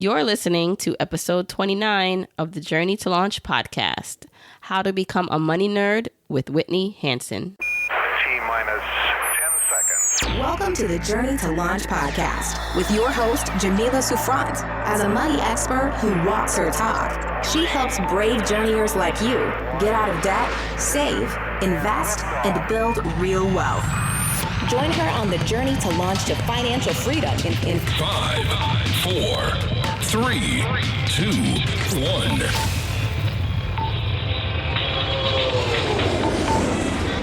You're listening to episode 29 of the Journey to Launch podcast, How to Become a Money Nerd with Whitney Hansen. T-minus 10 seconds. Welcome to the Journey to Launch podcast with your host, Jamila Souffrant. As a money expert who walks her talk, she helps brave journeyers like you get out of debt, save, invest, and build real wealth. Join her on the journey to launch to financial freedom in 5, 4, 3, 2, 1.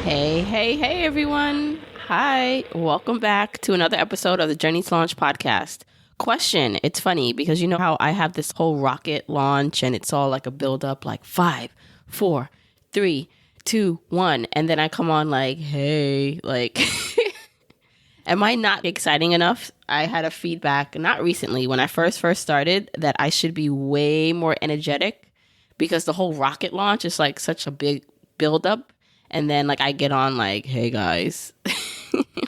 Hey, everyone. Hi. Welcome back to another episode of the Journey to Launch podcast. Question. It's funny because you know how I have this whole rocket launch and it's all like a build up like 5, 4, 3, 2, 1. And then I come on like, hey, like... Am I not exciting enough? I had a feedback, not recently, when I first started, that I should be way more energetic because the whole rocket launch is like such a big buildup. And then like I get on like, hey guys,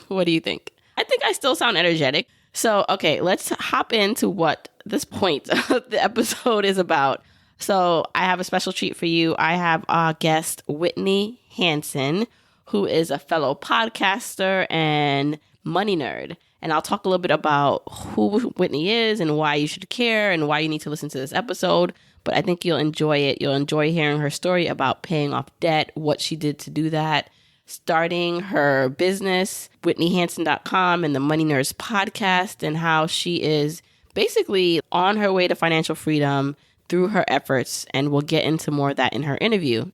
what do you think? I think I still sound energetic. So, okay, let's hop into what this point of the episode is about. So I have a special treat for you. I have our guest, Whitney Hansen, who is a fellow podcaster and money nerd. And I'll talk a little bit about who Whitney is and why you should care and why you need to listen to this episode. But I think you'll enjoy it. You'll enjoy hearing her story about paying off debt, what she did to do that, starting her business, WhitneyHansen.com, and the Money Nerds podcast, and how she is basically on her way to financial freedom through her efforts. And we'll get into more of that in her interview.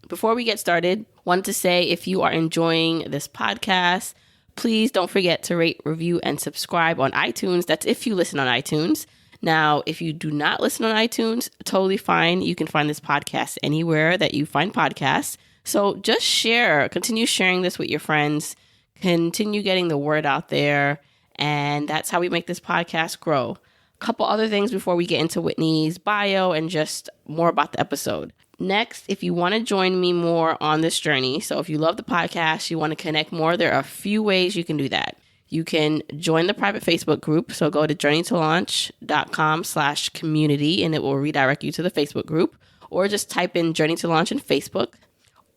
Before we get started, wanted to say if you are enjoying this podcast, please don't forget to rate, review, and subscribe on iTunes. That's if you listen on iTunes. Now, if you do not listen on iTunes, totally fine. You can find this podcast anywhere that you find podcasts. So just share, continue sharing this with your friends, continue getting the word out there. And that's how we make this podcast grow. A couple other things before we get into Whitney's bio and just more about the episode. Next, if you want to join me more on this journey, so if you love the podcast, you want to connect more, there are a few ways you can do that. You can join the private Facebook group. So go to journeytolaunch.com/community and it will redirect you to the Facebook group, or just type in Journey to Launch in Facebook,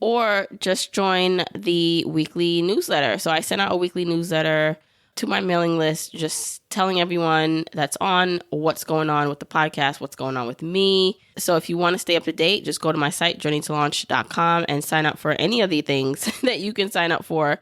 or just join the weekly newsletter. So I send out a weekly newsletter to my mailing list, just telling everyone that's on what's going on with the podcast, what's going on with me. So if you want to stay up to date, just go to my site, journeytolaunch.com, and sign up for any of the things that you can sign up for.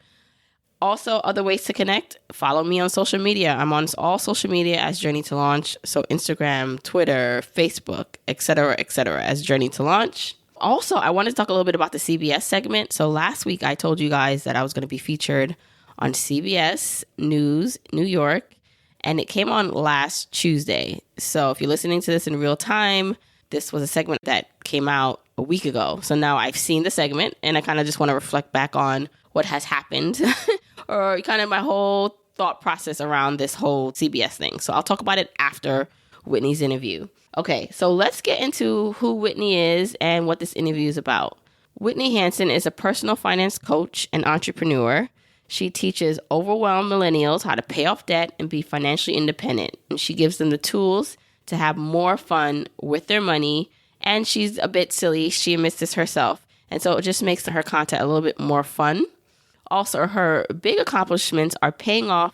Also, other ways to connect, follow me on social media. I'm on all social media as Journey to Launch. So Instagram, Twitter, Facebook, etc., as Journey to Launch. Also, I wanted to talk a little bit about the CBS segment. So last week, I told you guys that I was going to be featured on CBS News, New York, and it came on last Tuesday. So if you're listening to this in real time, this was a segment that came out a week ago. So now I've seen the segment, and I kind of just want to reflect back on what has happened or kind of my whole thought process around this whole CBS thing. So I'll talk about it after Whitney's interview. Okay, so let's get into who Whitney is and what this interview is about. Whitney Hansen is a personal finance coach and entrepreneur. She teaches overwhelmed millennials how to pay off debt and be financially independent. And she gives them the tools to have more fun with their money. And she's a bit silly. She admits this herself. And so it just makes her content a little bit more fun. Also, her big accomplishments are paying off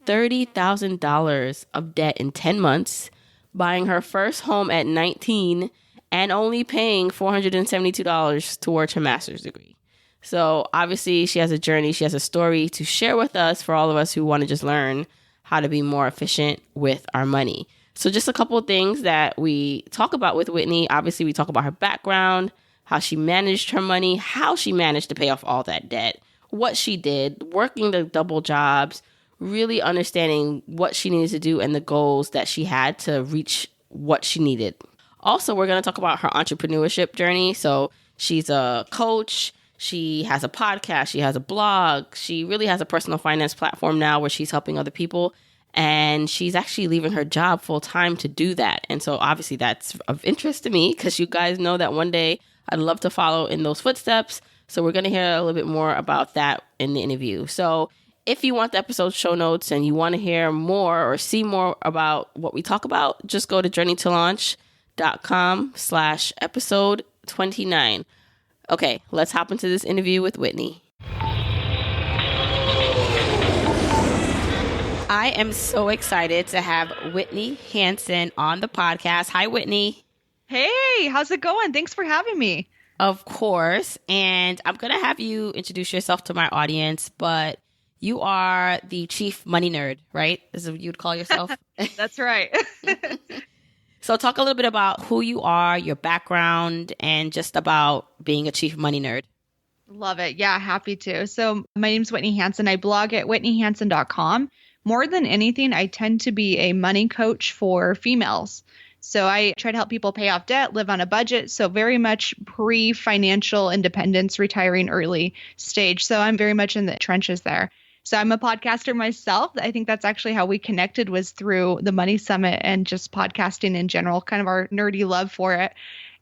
$30,000 of debt in 10 months, buying her first home at 19, and only paying $472 towards her master's degree. So obviously she has a journey, she has a story to share with us for all of us who want to just learn how to be more efficient with our money. So just a couple of things that we talk about with Whitney. Obviously we talk about her background, how she managed her money, how she managed to pay off all that debt, what she did, working the double jobs, really understanding what she needed to do and the goals that she had to reach what she needed. Also, we're going to talk about her entrepreneurship journey. So she's a coach. She has a podcast, she has a blog, she really has a personal finance platform now where she's helping other people, and she's actually leaving her job full time to do that. And so obviously that's of interest to me because you guys know that one day I'd love to follow in those footsteps. So we're going to hear a little bit more about that in the interview. So If you want the episode show notes and you want to hear more or see more about what we talk about, just go to journeytolaunch.com/episode 29. Okay, let's hop into this interview with Whitney. I am so excited to have Whitney Hansen on the podcast. Hi, Whitney. Hey, how's it going? Thanks for having me. Of course. And I'm going to have you introduce yourself to my audience, but you are the chief money nerd, right? Is what you'd call yourself? That's right. So talk a little bit about who you are, your background, and just about being a chief money nerd. Love it. Yeah, happy to. So my name's Whitney Hansen. I blog at whitneyhansen.com. More than anything, I tend to be a money coach for females. So I try to help people pay off debt, live on a budget. So very much pre-financial independence, retiring early stage. So I'm very much in the trenches there. So I'm a podcaster myself. I think that's actually how we connected, was through the Money Summit and just podcasting in general, kind of our nerdy love for it.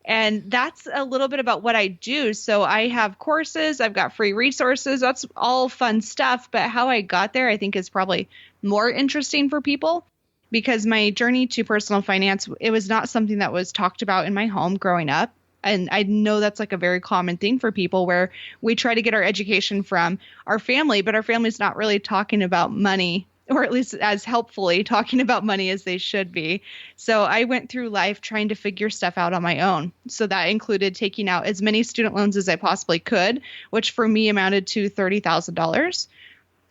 And that's a little bit about what I do. So I have courses, I've got free resources. That's all fun stuff. But how I got there, I think, is probably more interesting for people, because my journey to personal finance, it was not something that was talked about in my home growing up. And I know that's like a very common thing for people, where we try to get our education from our family, but our family's not really talking about money, or at least as helpfully talking about money as they should be. So I went through life trying to figure stuff out on my own. So that included taking out as many student loans as I possibly could, which for me amounted to $30,000.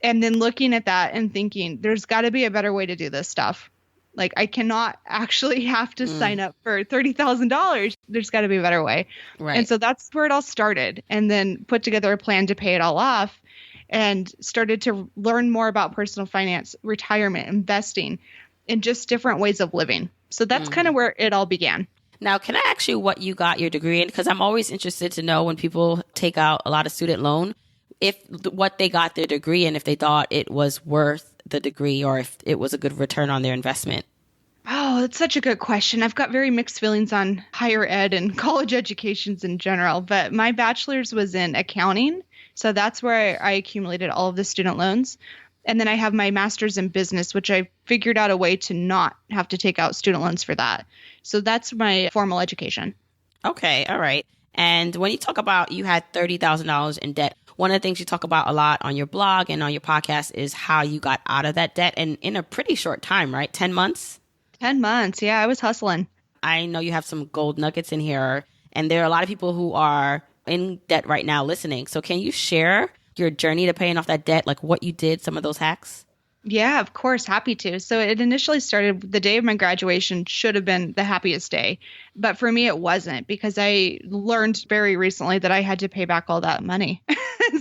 And then looking at that and thinking, there's got to be a better way to do this stuff. Like, I cannot actually have to sign up for $30,000. There's got to be a better way. Right. And so that's where it all started. And then put together a plan to pay it all off, and started to learn more about personal finance, retirement, investing, and just different ways of living. So that's kind of where it all began. Now, can I ask you what you got your degree in? Because I'm always interested to know, when people take out a lot of student loan, if what they got their degree in, if they thought it was worth the degree, or if it was a good return on their investment. Oh, that's such a good question. I've got very mixed feelings on higher ed and college educations in general, but my bachelor's was in accounting. So that's where I accumulated all of the student loans. And then I have my master's in business, which I figured out a way to not have to take out student loans for that. So that's my formal education. Okay. All right. And when you talk about you had $30,000 in debt, one of the things you talk about a lot on your blog and on your podcast is how you got out of that debt, and in a pretty short time, right? 10 months? 10 months. Yeah, I was hustling. I know you have some gold nuggets in here, and there are a lot of people who are in debt right now listening. So can you share your journey to paying off that debt, like what you did, some of those hacks? Yeah, of course. Happy to. So it initially started, the day of my graduation should have been the happiest day. But for me, it wasn't, because I learned very recently that I had to pay back all that money.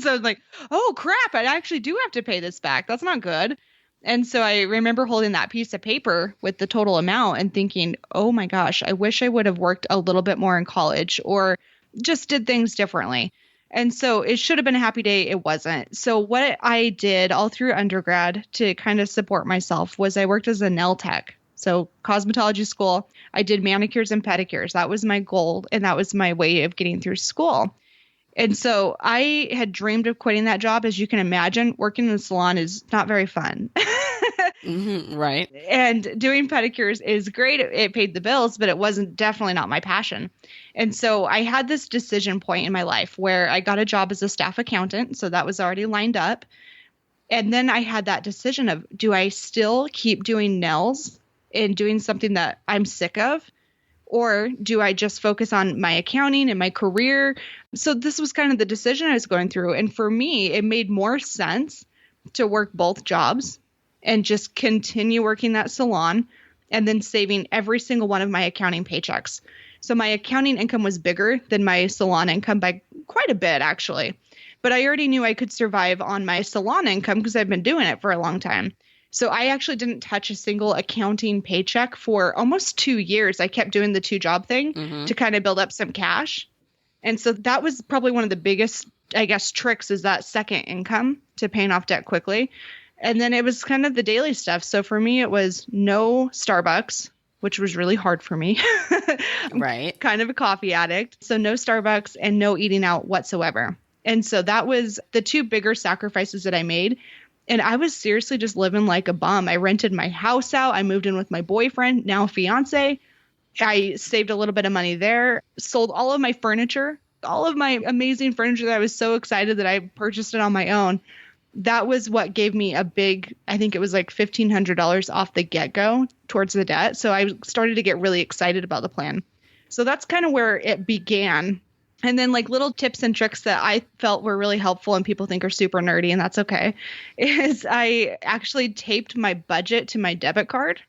So I was like, oh, crap, I actually do have to pay this back. That's not good. And so I remember holding that piece of paper with the total amount and thinking, oh my gosh, I wish I would have worked a little bit more in college, or just did things differently. And so it should have been a happy day. It wasn't. So what I did all through undergrad to kind of support myself was I worked as a nail tech. So cosmetology school, I did manicures and pedicures. That was my goal, and that was my way of getting through school. And so I had dreamed of quitting that job. As you can imagine, working in the salon is not very fun. Right. And doing pedicures is great. It paid the bills, but it wasn't, definitely not my passion. And so I had this decision point in my life where I got a job as a staff accountant. So that was already lined up. And then I had that decision of, do I still keep doing nails and doing something that I'm sick of? Or do I just focus on my accounting and my career? So this was kind of the decision I was going through. And for me, it made more sense to work both jobs and just continue working that salon, and then saving every single one of my accounting paychecks. So my accounting income was bigger than my salon income by quite a bit, actually. But I already knew I could survive on my salon income because I've been doing it for a long time. So I actually didn't touch a single accounting paycheck for almost 2 years. I kept doing the two-job thing to kind of build up some cash. And so that was probably one of the biggest, I guess, tricks, is that second income to paying off debt quickly. And then it was kind of the daily stuff. So for me, it was no Starbucks, which was really hard for me. Right. Kind of a coffee addict. So no Starbucks and no eating out whatsoever. And so that was the two bigger sacrifices that I made. And I was seriously just living like a bum. I rented my house out. I moved in with my boyfriend, now fiance. I saved a little bit of money there, sold all of my furniture, all of my amazing furniture that I was so excited that I purchased it on my own. That was what gave me a big, I think it was like $1,500 off the get-go towards the debt. So I started to get really excited about the plan. So that's kind of where it began. And then like little tips and tricks that I felt were really helpful and people think are super nerdy, and that's okay, is I actually taped my budget to my debit card.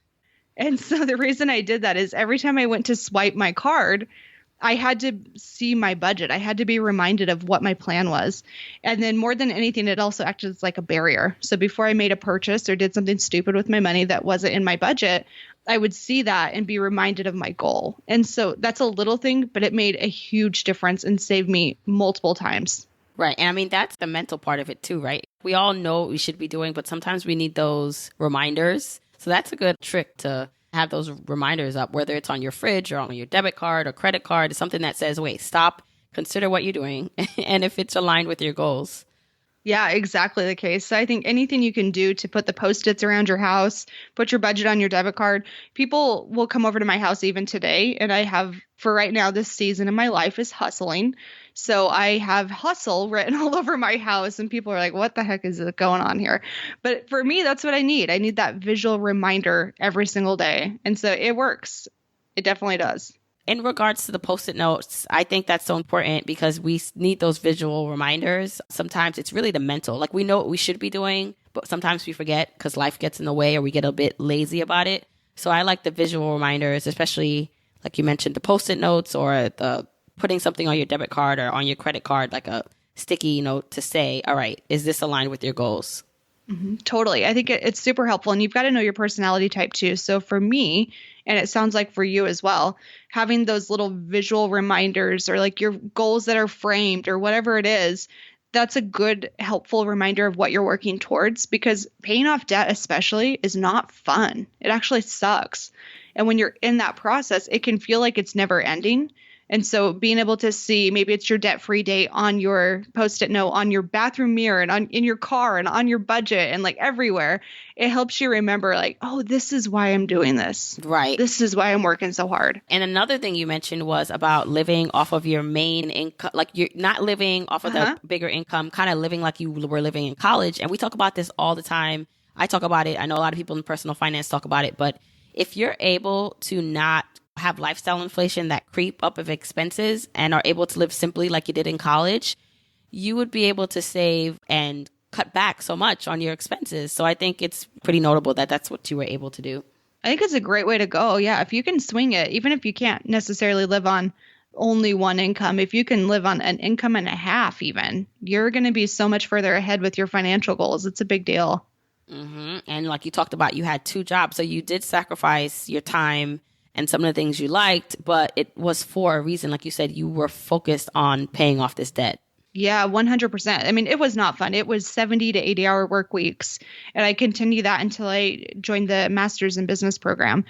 And so the reason I did that is every time I went to swipe my card, I had to see my budget. I had to be reminded of what my plan was. And then more than anything, it also acted as like a barrier. So before I made a purchase or did something stupid with my money that wasn't in my budget, I would see that and be reminded of my goal. And so that's a little thing, but it made a huge difference and saved me multiple times. Right. And I mean, that's the mental part of it too, right? We all know what we should be doing, but sometimes we need those reminders. So that's a good trick to have those reminders up, whether it's on your fridge or on your debit card or credit card. It's something that says, wait, stop, consider what you're doing, and if it's aligned with your goals. Yeah, exactly the case. So I think anything you can do to put the Post-its around your house, put your budget on your debit card. People will come over to my house even today. And I have, for right now, this season in my life is hustling. So I have hustle written all over my house and people are like, what the heck is going on here? But for me, that's what I need. I need that visual reminder every single day. And so it works. It definitely does. In regards to the Post-it notes, I think that's so important because we need those visual reminders. Sometimes it's really the mental. Like we know what we should be doing, but sometimes we forget because life gets in the way or we get a bit lazy about it. So I like the visual reminders, especially like you mentioned, the Post-it notes or the putting something on your debit card or on your credit card, like a sticky note to say, all right, is this aligned with your goals? Mm-hmm. Totally. I think it's super helpful. And you've got to know your personality type too. So for me, and it sounds like for you as well, having those little visual reminders or like your goals that are framed or whatever it is, that's a good, helpful reminder of what you're working towards, because paying off debt especially is not fun. It actually sucks. And when you're in that process, it can feel like it's never ending. And so being able to see, maybe it's your debt-free date on your Post-it note, on your bathroom mirror and in your car and on your budget and like everywhere, it helps you remember like, oh, this is why I'm doing this. Right. This is why I'm working so hard. And another thing you mentioned was about living off of your main income, like you're not living off of the bigger income, kind of living like you were living in college. And we talk about this all the time. I talk about it. I know a lot of people in personal finance talk about it, but if you're able to not have lifestyle inflation that creep up of expenses and are able to live simply like you did in college, you would be able to save and cut back so much on your expenses. So I think it's pretty notable that that's what you were able to do. I think it's a great way to go. Yeah. If you can swing it, even if you can't necessarily live on only one income, if you can live on an income and a half, even, you're going to be so much further ahead with your financial goals. It's a big deal. Mm-hmm. And like you talked about, you had 2 jobs. So you did sacrifice your time and some of the things you liked, but it was for a reason. Like you said, you were focused on paying off this debt. Yeah, 100%. I mean, it was not fun. It was 70 to 80 hour work weeks. And I continued that until I joined the Master's in Business program.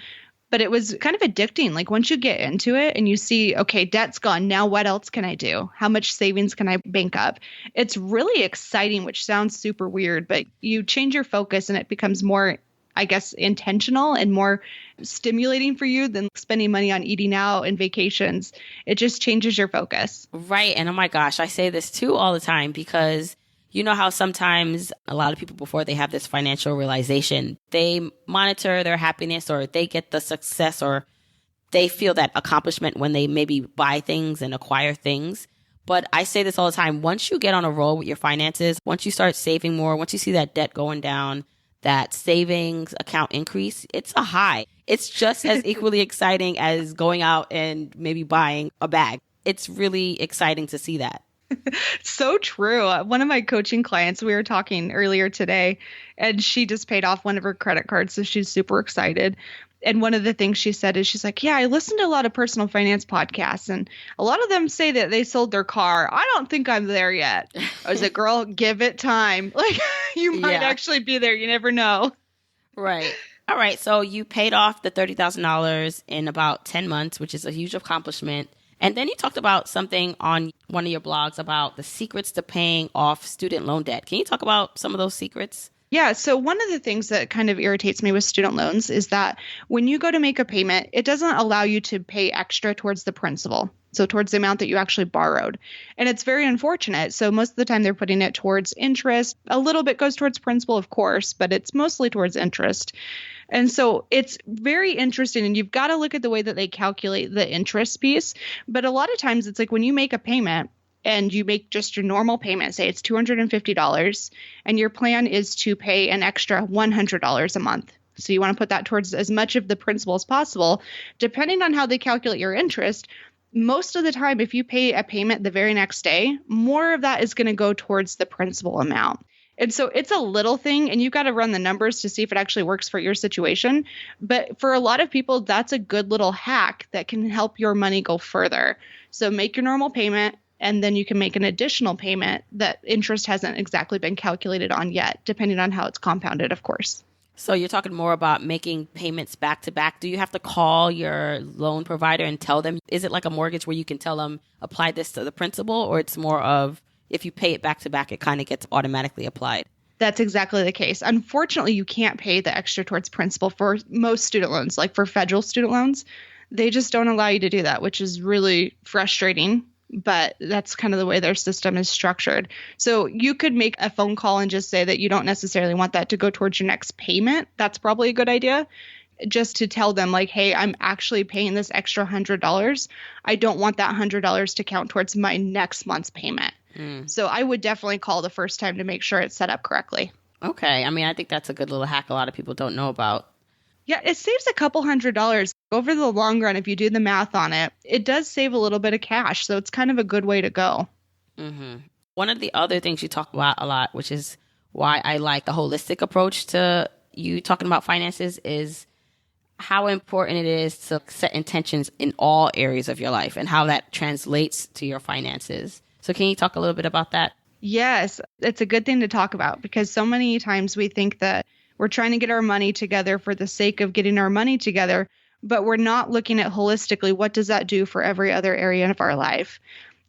But it was kind of addicting. Like once you get into it and you see, okay, debt's gone. Now what else can I do? How much savings can I bank up? It's really exciting, which sounds super weird, but you change your focus and it becomes more, I guess, intentional and more stimulating for you than spending money on eating out and vacations. It just changes your focus. Right. And oh my gosh, I say this too all the time because you know how sometimes a lot of people before they have this financial realization, they monitor their happiness or they get the success or they feel that accomplishment when they maybe buy things and acquire things. But I say this all the time. Once you get on a roll with your finances, once you start saving more, once you see that debt going down, that savings account increase, it's a high. It's just as equally exciting as going out and maybe buying a bag. It's really exciting to see that. So true. One of my coaching clients, we were talking earlier today, and she just paid off one of her credit cards. So she's super excited. And one of the things she said is she's like, yeah, I listen to a lot of personal finance podcasts and a lot of them say that they sold their car. I don't think I'm there yet. I was like, girl, give it time. Like you might actually be there. You never know. Right. All right. So you paid off the $30,000 in about 10 months, which is a huge accomplishment. And then you talked about something on one of your blogs about the secrets to paying off student loan debt. Can you talk about some of those secrets? Yeah. So one of the things that kind of irritates me with student loans is that when you go to make a payment, it doesn't allow you to pay extra towards the principal. So towards the amount that you actually borrowed. And it's very unfortunate. So most of the time they're putting it towards interest. A little bit goes towards principal, of course, but it's mostly towards interest. And so it's very interesting. And you've got to look at the way that they calculate the interest piece. But a lot of times it's like when you make a payment, and you make just your normal payment, say it's $250, and your plan is to pay an extra $100 a month. So you want to put that towards as much of the principal as possible. Depending on how they calculate your interest, most of the time, if you pay a payment the very next day, more of that is going to go towards the principal amount. And so it's a little thing, and you've got to run the numbers to see if it actually works for your situation. But for a lot of people, that's a good little hack that can help your money go further. So make your normal payment, and then you can make an additional payment that interest hasn't exactly been calculated on yet, depending on how it's compounded, of course. So you're talking more about making payments back to back. Do you have to call your loan provider and tell them? Is it like a mortgage where you can tell them, apply this to the principal, or it's more of if you pay it back to back, it kind of gets automatically applied? That's exactly the case. Unfortunately, you can't pay the extra towards principal for most student loans, like for federal student loans. They just don't allow you to do that, which is really frustrating. But that's kind of the way their system is structured. So you could make a phone call and just say that you don't necessarily want that to go towards your next payment. That's probably a good idea. Just to tell them like, hey, I'm actually paying this extra $100. I don't want that $100 to count towards my next month's payment. So I would definitely call the first time to make sure it's set up correctly. Okay. I mean, I think that's a good little hack a lot of people don't know about. Yeah, it saves a couple $100 over the long run. If you do the math on it, it does save a little bit of cash. So it's kind of a good way to go. Mm-hmm. One of the other things you talk about a lot, which is why I like the holistic approach to you talking about finances, is how important it is to set intentions in all areas of your life and how that translates to your finances. So can you talk a little bit about that? Yes, it's a good thing to talk about because so many times we think that we're trying to get our money together for the sake of getting our money together, but we're not looking at holistically, what does that do for every other area of our life?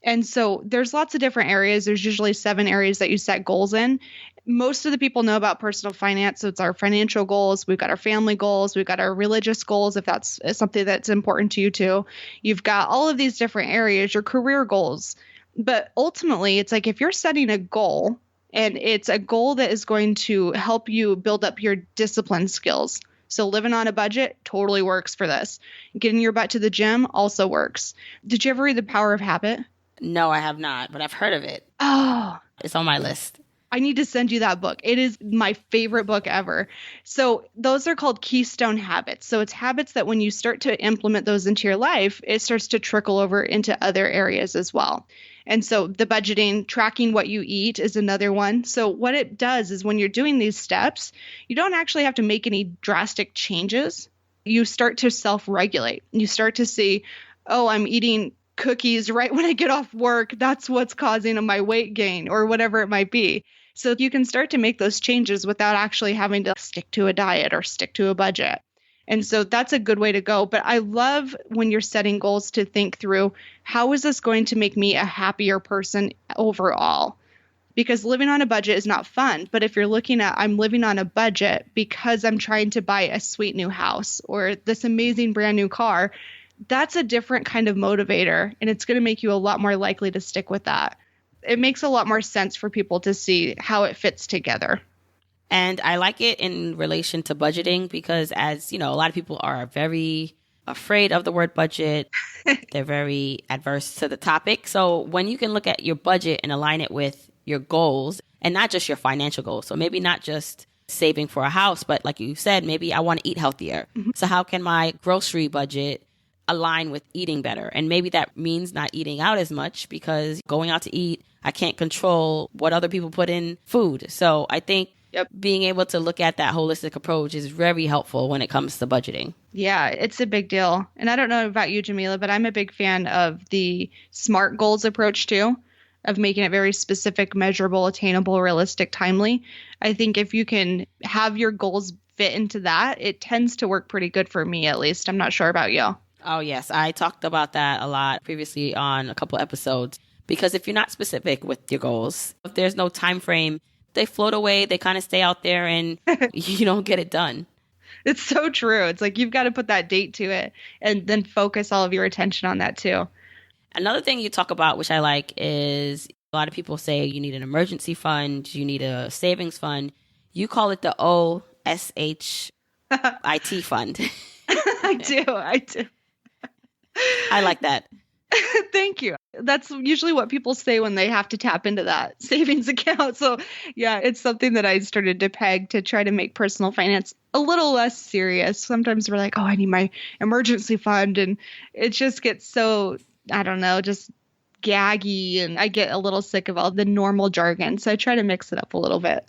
And so there's lots of different areas. There's usually 7 areas that you set goals in. Most of the people know about personal finance. So it's our financial goals. We've got our family goals. We've got our religious goals, if that's something that's important to you too. You've got all of these different areas, your career goals. But ultimately, it's like if you're setting a goal, and it's a goal that is going to help you build up your discipline skills. So living on a budget totally works for this. Getting your butt to the gym also works. Did you ever read The Power of Habit? No, I have not, but I've heard of it. Oh, It's on my list. I need to send you that book. It is my favorite book ever. So those are called keystone habits. So it's habits that when you start to implement those into your life, it starts to trickle over into other areas as well. And so the budgeting, tracking what you eat is another one. So what it does is when you're doing these steps, you don't actually have to make any drastic changes. You start to self-regulate. You start to see, oh, I'm eating cookies right when I get off work. That's what's causing my weight gain or whatever it might be. So you can start to make those changes without actually having to stick to a diet or stick to a budget. And so that's a good way to go. But I love when you're setting goals to think through, how is this going to make me a happier person overall? Because living on a budget is not fun. But if you're looking at, I'm living on a budget because I'm trying to buy a sweet new house or this amazing brand new car, that's a different kind of motivator. And it's going to make you a lot more likely to stick with that. It makes a lot more sense for people to see how it fits together. And I like it in relation to budgeting because, as you know, a lot of people are very afraid of the word budget. They're very adverse to the topic. So when you can look at your budget and align it with your goals and not just your financial goals. So maybe not just saving for a house, but like you said, maybe I want to eat healthier. Mm-hmm. So how can my grocery budget align with eating better? And maybe that means not eating out as much because going out to eat, I can't control what other people put in food. So I think being able to look at that holistic approach is very helpful when it comes to budgeting. Yeah, it's a big deal. And I don't know about you, Jamila, but I'm a big fan of the SMART goals approach too, of making it very specific, measurable, attainable, realistic, timely. I think if you can have your goals fit into that, it tends to work pretty good for me, at least. I'm not sure about you. Oh, yes. I talked about that a lot previously on a couple episodes, because if you're not specific with your goals, if there's no time frame, they float away. They kind of stay out there and you don't get it done. It's so true. It's like you've got to put that date to it and then focus all of your attention on that too. Another thing you talk about, which I like, is a lot of people say you need an emergency fund, you need a savings fund. You call it the OSHIT fund. I do. I like that. Thank you. That's usually what people say when they have to tap into that savings account. So yeah, it's something that I started to peg to try to make personal finance a little less serious. Sometimes we're like, oh, I need my emergency fund. And it just gets so, I don't know, just gaggy. And I get a little sick of all the normal jargon. So I try to mix it up a little bit.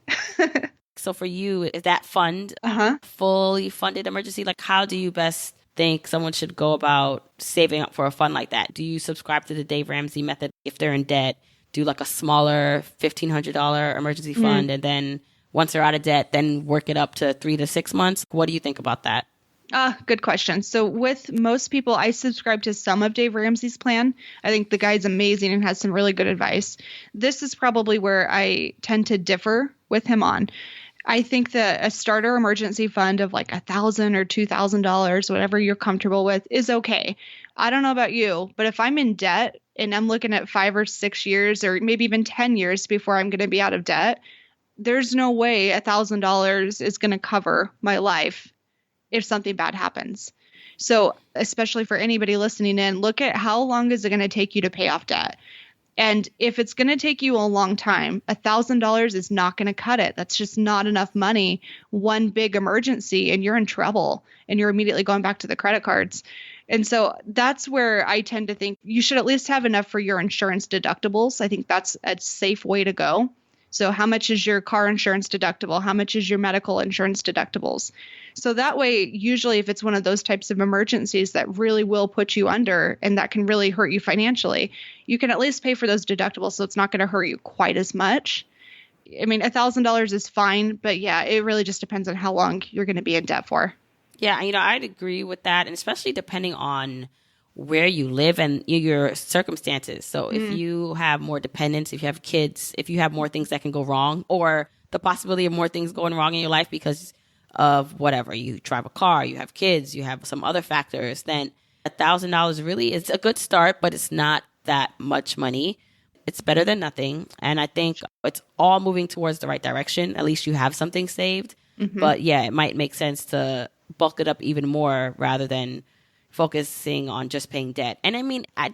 So for you, is that fund fully funded emergency? Like, how do you best think someone should go about saving up for a fund like that? Do you subscribe to the Dave Ramsey method? If they're in debt, do like a smaller $1,500 emergency fund, and then once they're out of debt, then work it up to 3 to 6 months? What do you think about that? Good question. So with most people, I subscribe to some of Dave Ramsey's plan. I think the guy's amazing and has some really good advice. This is probably where I tend to differ with him on. I think that a starter emergency fund of like $1,000 or $2,000, whatever you're comfortable with, is okay. I don't know about you, but if I'm in debt and I'm looking at 5 or 6 years or maybe even 10 years before I'm going to be out of debt, there's no way $1,000 is going to cover my life if something bad happens. So especially for anybody listening in, look at how long is it going to take you to pay off debt? And if it's going to take you a long time, $1,000 is not going to cut it. That's just not enough money. One big emergency and you're in trouble and you're immediately going back to the credit cards. And so that's where I tend to think you should at least have enough for your insurance deductibles. I think that's a safe way to go. So how much is your car insurance deductible? How much is your medical insurance deductibles? So that way, usually if it's one of those types of emergencies that really will put you under and that can really hurt you financially, you can at least pay for those deductibles so it's not going to hurt you quite as much. I mean, $1,000 is fine, but yeah, it really just depends on how long you're going to be in debt for. Yeah, I'd agree with that, and especially depending on where you live and your circumstances. So if you have more dependents, if you have kids, if you have more things that can go wrong, or the possibility of more things going wrong in your life because of whatever, you drive a car, you have kids, you have some other factors, then $1,000 really is a good start, but it's not that much money. It's better than nothing. And I think it's all moving towards the right direction. At least you have something saved. But yeah, it might make sense to bulk it up even more rather than focusing on just paying debt. And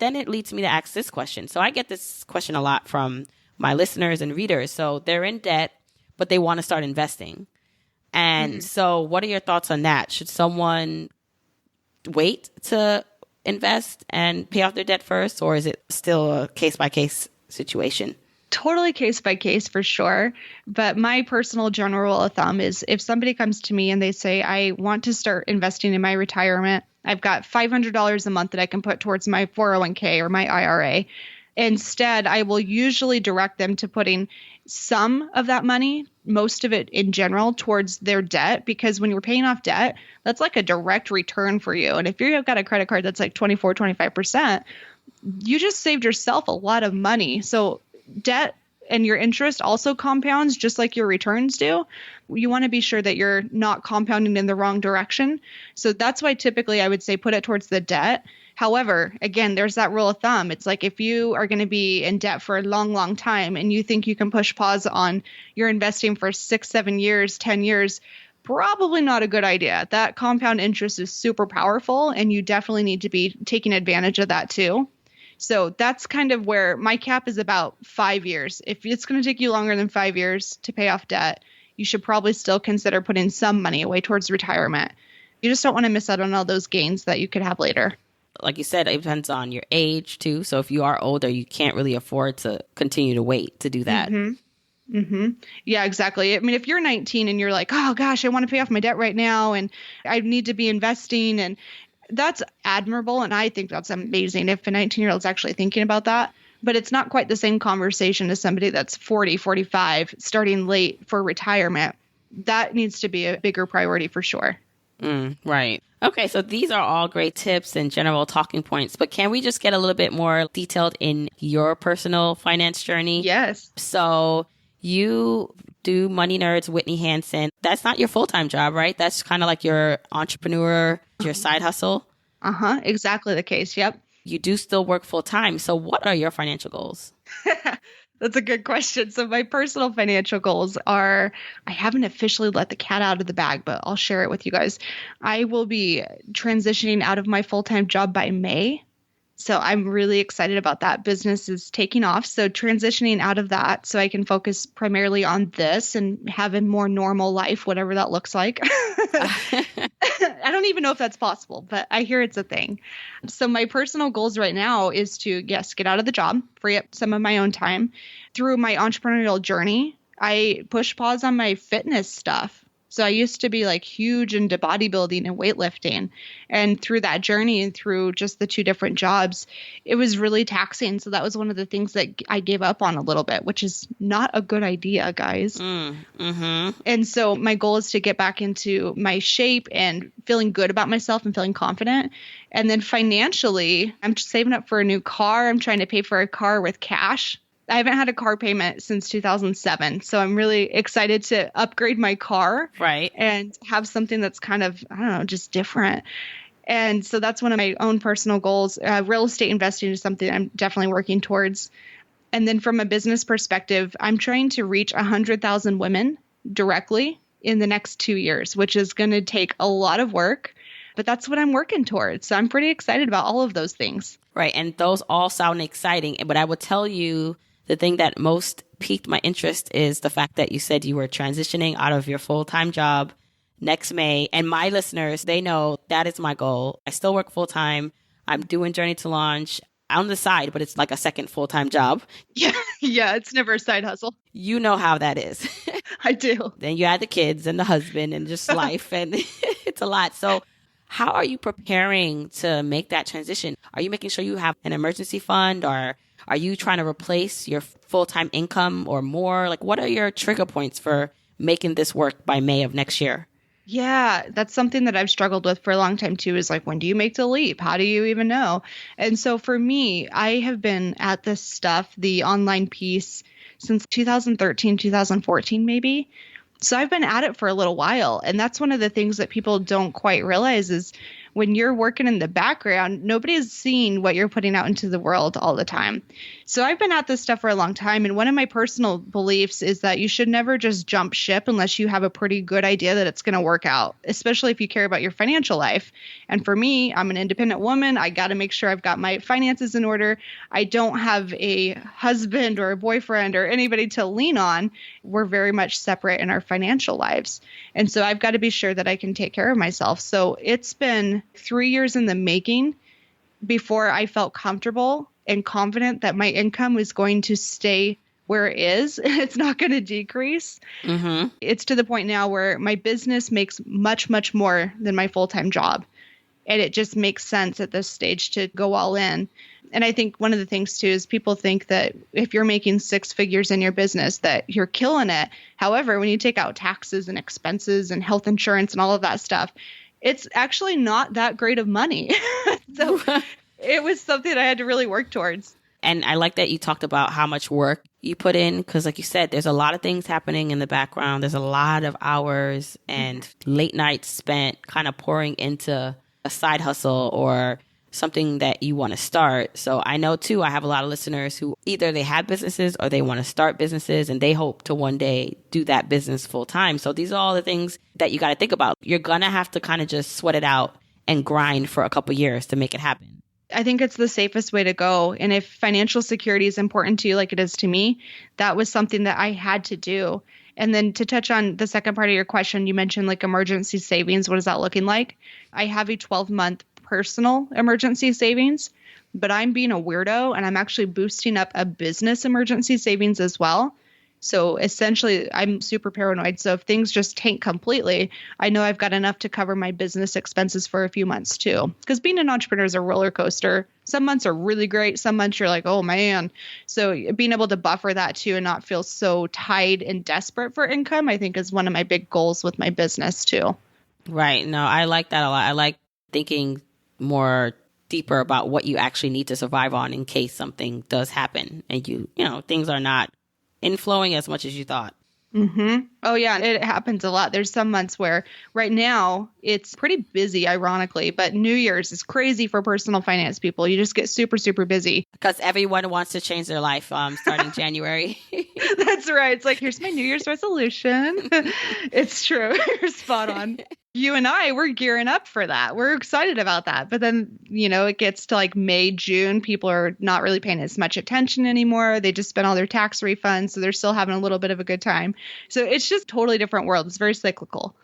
then it leads me to ask this question. So I get this question a lot from my listeners and readers. So they're in debt, but they want to start investing. And so what are your thoughts on that? Should someone wait to invest and pay off their debt first, or is it still a case-by-case situation? Totally case by case for sure. But my personal general rule of thumb is if somebody comes to me and they say, I want to start investing in my retirement, I've got $500 a month that I can put towards my 401k or my IRA. Instead, I will usually direct them to putting some of that money, most of it in general, towards their debt, because when you're paying off debt, that's like a direct return for you. And if you've got a credit card that's like 24, 25%, you just saved yourself a lot of money. So debt and your interest also compounds just like your returns do. You want to be sure that you're not compounding in the wrong direction. So that's why typically I would say put it towards the debt. However, again, there's that rule of thumb. It's like if you are going to be in debt for a long, long time and you think you can push pause on your investing for 6, 7 years, 10 years, probably not a good idea. That compound interest is super powerful and you definitely need to be taking advantage of that too. So that's kind of where my cap is about 5 years. If it's going to take you longer than 5 years to pay off debt, you should probably still consider putting some money away towards retirement. You just don't want to miss out on all those gains that you could have later. Like you said, it depends on your age too. So if you are older, you can't really afford to continue to wait to do that. Yeah, exactly. I mean, if you're 19 and you're like, oh gosh, I want to pay off my debt right now and I need to be investing, and that's admirable. And I think that's amazing if a 19-year-old is actually thinking about that. But it's not quite the same conversation as somebody that's 40, 45, starting late for retirement. That needs to be a bigger priority for sure. Right. Okay, so these are all great tips and general talking points, but can we just get a little bit more detailed in your personal finance journey? Yes. So you do Money Nerds, Whitney Hansen. That's not your full-time job, right? That's kind of like your entrepreneur, your side hustle. Exactly the case. Yep. You do still work full-time. So what are your financial goals? That's a good question. So my personal financial goals are, I haven't officially let the cat out of the bag, but I'll share it with you guys. I will be transitioning out of my full-time job by May. So I'm really excited about that. Business is taking off. So transitioning out of that so I can focus primarily on this and have a more normal life, whatever that looks like. I don't even know if that's possible, but I hear it's a thing. So my personal goals right now is to, yes, get out of the job, free up some of my own time. Through my entrepreneurial journey, I push pause on my fitness stuff. So I used to be like huge into bodybuilding and weightlifting. And through that journey and through just the two different jobs, it was really taxing. So that was one of the things that I gave up on a little bit, which is not a good idea, guys. And so my goal is to get back into my shape and feeling good about myself and feeling confident. And then financially, I'm just saving up for a new car. I'm trying to pay for a car with cash. I haven't had a car payment since 2007. So I'm really excited to upgrade my car. Right. And have something that's kind of, I don't know, just different. And so that's one of my own personal goals. Real estate investing is something I'm definitely working towards. And then from a business perspective, I'm trying to reach 100,000 women directly in the next 2 years, which is going to take a lot of work. But that's what I'm working towards. So I'm pretty excited about all of those things. Right. And those all sound exciting. But I would tell you, the thing that most piqued my interest is the fact that you said you were transitioning out of your full-time job next May. And my listeners, they know that is my goal. I still work full-time. I'm doing Journey to Launch on the side, but it's like a second full-time job. Yeah, it's never a side hustle. You know how that is. I do. Then you add the kids and the husband and just life, and it's a lot. So how are you preparing to make that transition? Are you making sure you have an emergency fund, or are you trying to replace your full-time income or more? Like, what are your trigger points for making this work by May of next year? Yeah, that's something that I've struggled with for a long time too, is like, when do you make the leap? How do you even know? And so for me, I have been at this stuff, the online piece, since 2013, 2014, maybe. So I've been at it for a little while. And that's one of the things that people don't quite realize is when you're working in the background, nobody's seeing what you're putting out into the world all the time. So I've been at this stuff for a long time. And one of my personal beliefs is that you should never just jump ship unless you have a pretty good idea that it's going to work out, especially if you care about your financial life. And for me, I'm an independent woman. I got to make sure I've got my finances in order. I don't have a husband or a boyfriend or anybody to lean on. We're very much separate in our financial lives. And so I've got to be sure that I can take care of myself. So it's been 3 years in the making before I felt comfortable and confident that my income was going to stay where it is. It's not going to decrease. It's to the point now where my business makes much, much more than my full-time job. And it just makes sense at this stage to go all in. And I think one of the things too is people think that if you're making six figures in your business, that you're killing it. However, when you take out taxes and expenses and health insurance and all of that stuff, it's actually not that great of money. So it was something I had to really work towards. And I like that you talked about how much work you put in, because like you said, there's a lot of things happening in the background. There's a lot of hours and late nights spent kind of pouring into a side hustle or something that you want to start. So I know too, I have a lot of listeners who either they have businesses or they want to start businesses and they hope to one day do that business full time. So these are all the things that you got to think about. You're going to have to kind of just sweat it out and grind for a couple years to make it happen. I think it's the safest way to go. And if financial security is important to you, like it is to me, that was something that I had to do. And then to touch on the second part of your question, you mentioned like emergency savings. What is that looking like? I have a 12-month personal emergency savings, but I'm being a weirdo and I'm actually boosting up a business emergency savings as well. So essentially, I'm super paranoid. So if things just tank completely, I know I've got enough to cover my business expenses for a few months too. Because being an entrepreneur is a roller coaster. Some months are really great. Some months you're like, oh man. So being able to buffer that too and not feel so tied and desperate for income, I think is one of my big goals with my business too. Right. No, I like that a lot. I like thinking more deeper about what you actually need to survive on in case something does happen and you know, things are not inflowing as much as you thought. Oh, yeah. It happens a lot. There's some months where right now it's pretty busy, ironically, but New Year's is crazy for personal finance people. You just get super, super busy. Because everyone wants to change their life starting January. That's right. It's like, here's my New Year's resolution. It's true. You're spot on. You and I, we're gearing up for that. We're excited about that. But then, it gets to like May, June. People are not really paying as much attention anymore. They just spent all their tax refunds. So they're still having a little bit of a good time. So it's just totally different world. It's very cyclical.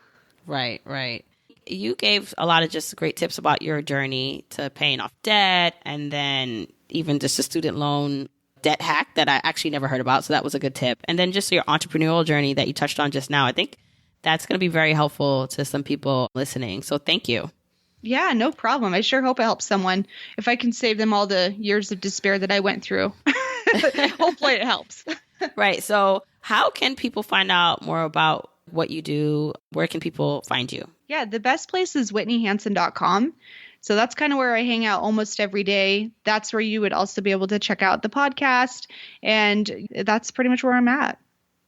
Right, right. You gave a lot of just great tips about your journey to paying off debt and then even just a student loan debt hack that I actually never heard about. So that was a good tip. And then just your entrepreneurial journey that you touched on just now. I think that's going to be very helpful to some people listening. So thank you. Yeah, no problem. I sure hope it helps someone. If I can save them all the years of despair that I went through, hopefully it helps. Right. So how can people find out more about what you do? Where can people find you? Yeah, the best place is whitneyhansen.com. So that's kind of where I hang out almost every day. That's where you would also be able to check out the podcast. And that's pretty much where I'm at.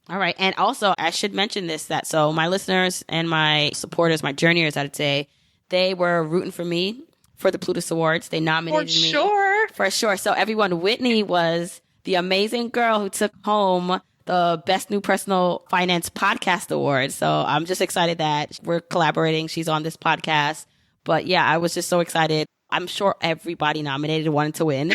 All right. And also, I should mention this, that so my listeners and my supporters, my journeyers, I'd say, they were rooting for me for the Plutus Awards. They nominated me. For sure. So everyone, Whitney was the amazing girl who took home the Best New Personal Finance Podcast Award. So I'm just excited that we're collaborating. She's on this podcast. But yeah, I was just so excited. I'm sure everybody nominated wanted to win.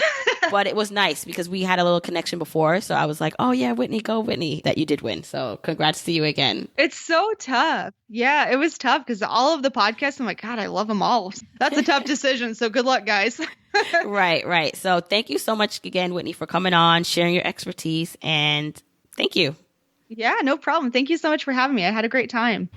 But it was nice because we had a little connection before. So I was like, oh, yeah, Whitney, go Whitney, that you did win. So congrats to you again. It's so tough. Yeah, it was tough because all of the podcasts, I'm like, God, I love them all. That's a tough decision. So good luck, guys. Right. So thank you so much again, Whitney, for coming on, sharing your expertise. And thank you. Yeah, no problem. Thank you so much for having me. I had a great time.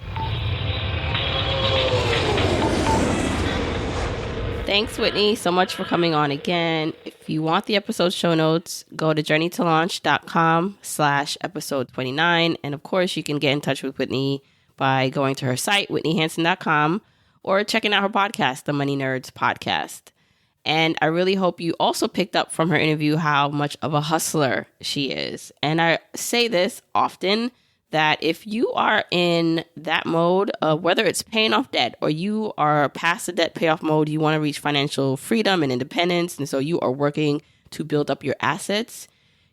Thanks, Whitney, so much for coming on again. If you want the episode show notes, go to journeytolaunch.com/episode 29. And of course, you can get in touch with Whitney by going to her site, whitneyhansen.com, or checking out her podcast, the Money Nerds Podcast. And I really hope you also picked up from her interview how much of a hustler she is. And I say this often, that if you are in that mode, whether it's paying off debt or you are past the debt payoff mode, you want to reach financial freedom and independence, and so you are working to build up your assets,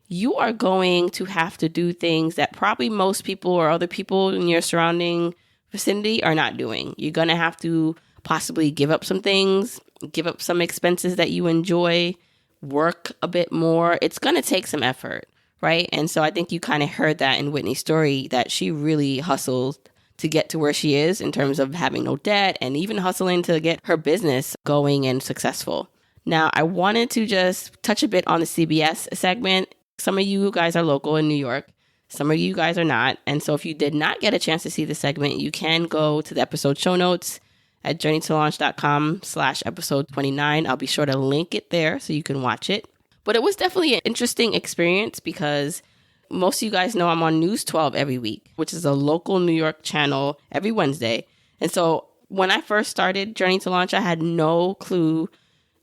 you are going to have to do things that probably most people or other people in your surrounding vicinity are not doing. You're going to have to possibly give up some things, give up some expenses that you enjoy, work a bit more. It's going to take some effort. Right. And so I think you kind of heard that in Whitney's story, that she really hustled to get to where she is in terms of having no debt and even hustling to get her business going and successful. Now, I wanted to just touch a bit on the CBS segment. Some of you guys are local in New York. Some of you guys are not. And so if you did not get a chance to see the segment, you can go to the episode show notes at journeytolaunch.com/episode 29. I'll be sure to link it there so you can watch it. But it was definitely an interesting experience because most of you guys know I'm on News 12 every week, which is a local New York channel every Wednesday. And so when I first started Journey to Launch, I had no clue,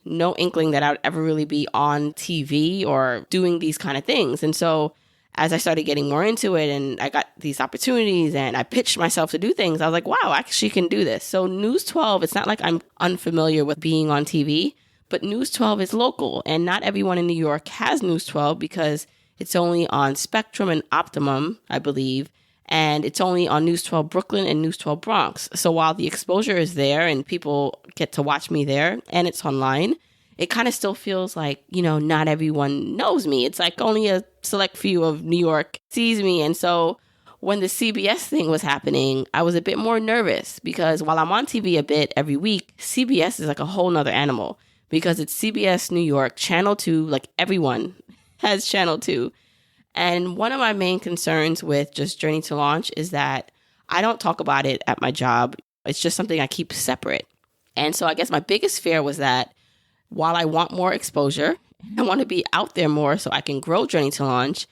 no inkling that I would ever really be on TV or doing these kind of things. And so as I started getting more into it and I got these opportunities and I pitched myself to do things, I was like, wow, I actually can do this. So News 12, it's not like I'm unfamiliar with being on TV. But News 12 is local, and not everyone in New York has News 12 because it's only on Spectrum and Optimum, I believe, and it's only on News 12 Brooklyn and News 12 Bronx. So while the exposure is there and people get to watch me there and it's online, it kind of still feels like, not everyone knows me. It's like only a select few of New York sees me. And so when the CBS thing was happening, I was a bit more nervous because while I'm on TV a bit every week, CBS is like a whole nother animal. Because it's CBS New York, Channel 2, like everyone has Channel 2. And one of my main concerns with just Journey to Launch is that I don't talk about it at my job. It's just something I keep separate. And so I guess my biggest fear was that while I want more exposure, I want to be out there more so I can grow Journey to Launch,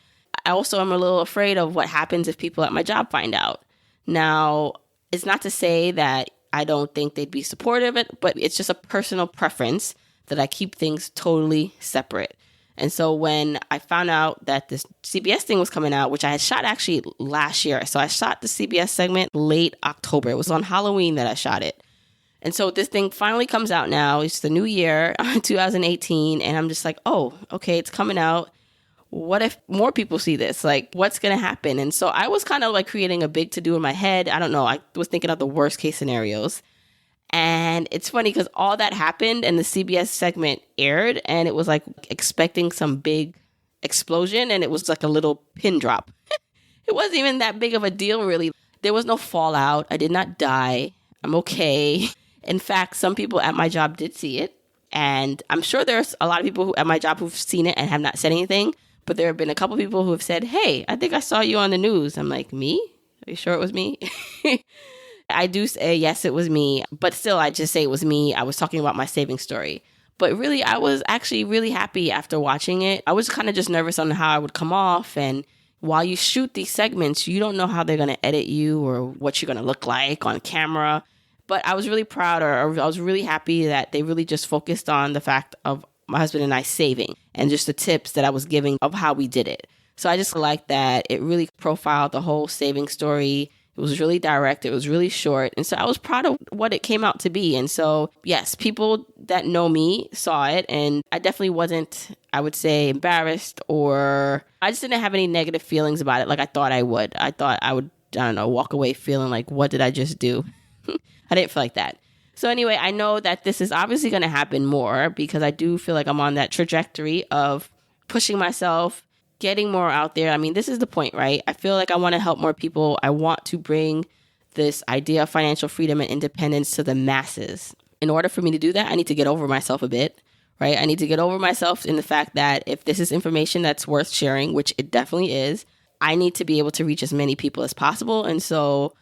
I also am a little afraid of what happens if people at my job find out. Now, it's not to say that I don't think they'd be supportive of it, but it's just a personal preference that I keep things totally separate. And so when I found out that this CBS thing was coming out, which I had shot actually last year. So I shot the CBS segment late October. It was on Halloween that I shot it. And so this thing finally comes out now. It's the new year, 2018. And I'm just like, oh, okay, it's coming out. What if more people see this? Like, what's going to happen? And so I was kind of like creating a big to-do in my head. I don't know. I was thinking of the worst case scenarios. And it's funny because all that happened and the CBS segment aired and it was like expecting some big explosion and it was like a little pin drop. It wasn't even that big of a deal, really. There was no fallout. I did not die. I'm okay. In fact, some people at my job did see it. And I'm sure there's a lot of people at my job who've seen it and have not said anything. But there have been a couple people who have said, hey, I think I saw you on the news. I'm like, me? Are you sure it was me? I do say, yes, it was me. But still, I just say it was me. I was talking about my saving story. But really, I was actually really happy after watching it. I was kind of just nervous on how I would come off. And while you shoot these segments, you don't know how they're going to edit you or what you're going to look like on camera. But I was really proud, or I was really happy that they really just focused on the fact of my husband and I saving and just the tips that I was giving of how we did it. So I just like that it really profiled the whole saving story. It was really direct. It was really short. And so I was proud of what it came out to be. And so, yes, people that know me saw it. And I definitely wasn't, I would say, embarrassed, or I just didn't have any negative feelings about it like I thought I would. I thought I would, I don't know, walk away feeling like, what did I just do? I didn't feel like that. So anyway, I know that this is obviously going to happen more because I do feel like I'm on that trajectory of pushing myself, getting more out there. I mean, this is the point, right? I feel like I want to help more people. I want to bring this idea of financial freedom and independence to the masses. In order for me to do that, I need to get over myself a bit, right? I need to get over myself in the fact that if this is information that's worth sharing, which it definitely is, I need to be able to reach as many people as possible. And so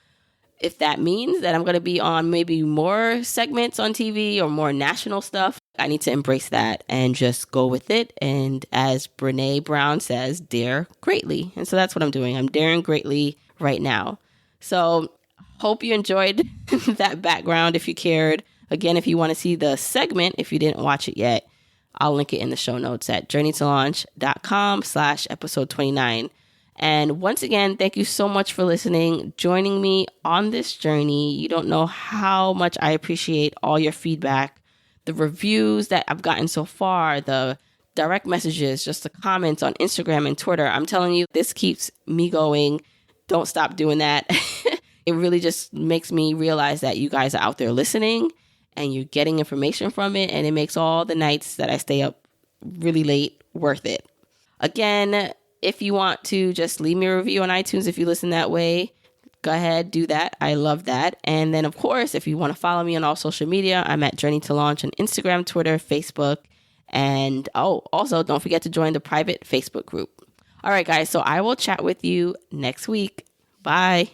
if that means that I'm going to be on maybe more segments on TV or more national stuff, I need to embrace that and just go with it. And as Brene Brown says, dare greatly. And so that's what I'm doing. I'm daring greatly right now. So hope you enjoyed that background if you cared. Again, if you want to see the segment, if you didn't watch it yet, I'll link it in the show notes at journeytolaunch.com/episode 29. And once again, thank you so much for listening, joining me on this journey. You don't know how much I appreciate all your feedback, the reviews that I've gotten so far, the direct messages, just the comments on Instagram and Twitter. I'm telling you, this keeps me going. Don't stop doing that. It really just makes me realize that you guys are out there listening and you're getting information from it. And it makes all the nights that I stay up really late worth it. Again, if you want to just leave me a review on iTunes, if you listen that way, go ahead, do that. I love that. And then, of course, if you want to follow me on all social media, I'm at Journey to Launch on Instagram, Twitter, Facebook. And also don't forget to join the private Facebook group. All right, guys. So I will chat with you next week. Bye.